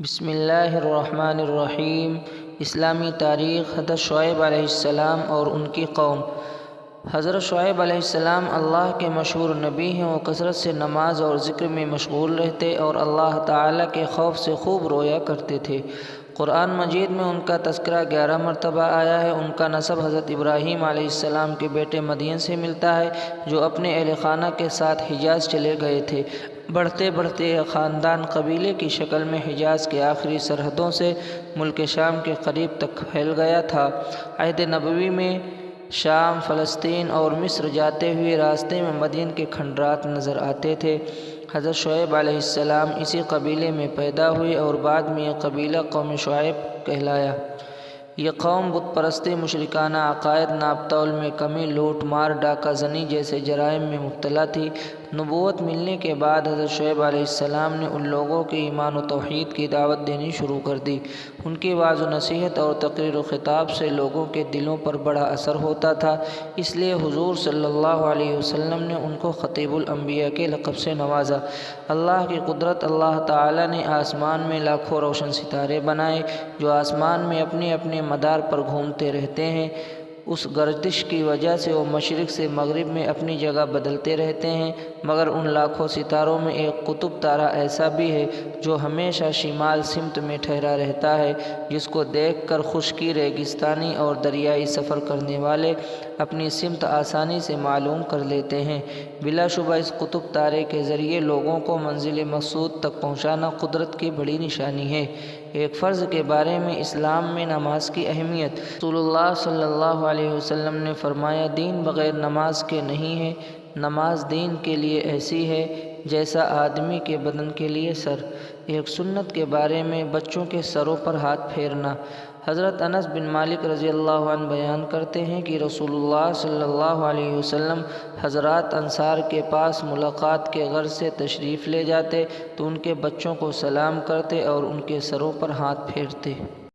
بسم اللہ الرحمن الرحیم۔ اسلامی تاریخ۔ حضرت شعیب علیہ السلام اور ان کی قوم۔ حضرت شعیب علیہ السلام اللہ کے مشہور نبی ہیں۔ وہ کثرت سے نماز اور ذکر میں مشغول رہتے اور اللہ تعالیٰ کے خوف سے خوب رویا کرتے تھے۔ قرآن مجید میں ان کا تذکرہ 11 مرتبہ آیا ہے۔ ان کا نسب حضرت ابراہیم علیہ السلام کے بیٹے مدین سے ملتا ہے، جو اپنے اہل خانہ کے ساتھ حجاز چلے گئے تھے۔ بڑھتے بڑھتے یہ خاندان قبیلے کی شکل میں حجاز کے آخری سرحدوں سے ملک شام کے قریب تک پھیل گیا تھا۔ عہد نبوی میں شام، فلسطین اور مصر جاتے ہوئے راستے میں مدین کے کھنڈرات نظر آتے تھے۔ حضرت شعیب علیہ السلام اسی قبیلے میں پیدا ہوئے اور بعد میں یہ قبیلہ قوم شعیب کہلایا۔ یہ قوم بت پرستی، مشرکانہ عقائد، ناپ تول میں کمی، لوٹ مار، ڈاکہ زنی جیسے جرائم میں مبتلا تھی۔ نبوت ملنے کے بعد حضرت شعیب علیہ السلام نے ان لوگوں کے ایمان و توحید کی دعوت دینی شروع کر دی۔ ان کی وعظ و نصیحت اور تقریر و خطاب سے لوگوں کے دلوں پر بڑا اثر ہوتا تھا، اس لیے حضور صلی اللہ علیہ وسلم نے ان کو خطیب الانبیاء کے لقب سے نوازا۔ اللہ کی قدرت۔ اللہ تعالیٰ نے آسمان میں لاکھوں روشن ستارے بنائے، جو آسمان میں اپنے اپنے مدار پر گھومتے رہتے ہیں۔ اس گردش کی وجہ سے وہ مشرق سے مغرب میں اپنی جگہ بدلتے رہتے ہیں، مگر ان لاکھوں ستاروں میں ایک قطب تارہ ایسا بھی ہے جو ہمیشہ شمال سمت میں ٹھہرا رہتا ہے، جس کو دیکھ کر خشکی، ریگستانی اور دریائی سفر کرنے والے اپنی سمت آسانی سے معلوم کر لیتے ہیں۔ بلا شبہ اس قطب تارے کے ذریعے لوگوں کو منزل مقصود تک پہنچانا قدرت کی بڑی نشانی ہے۔ ایک فرض کے بارے میں اسلام میں نماز کی اہمیت۔ رسول اللہ صلی اللہ علیہ وسلم نے فرمایا، دین بغیر نماز کے نہیں ہے۔ نماز دین کے لیے ایسی ہے جیسا آدمی کے بدن کے لیے سر۔ ایک سنت کے بارے میں بچوں کے سروں پر ہاتھ پھیرنا۔ حضرت انس بن مالک رضی اللہ عنہ بیان کرتے ہیں کہ رسول اللہ صلی اللہ علیہ وسلم حضرات انصار کے پاس ملاقات کے غرض سے تشریف لے جاتے تو ان کے بچوں کو سلام کرتے اور ان کے سروں پر ہاتھ پھیرتے۔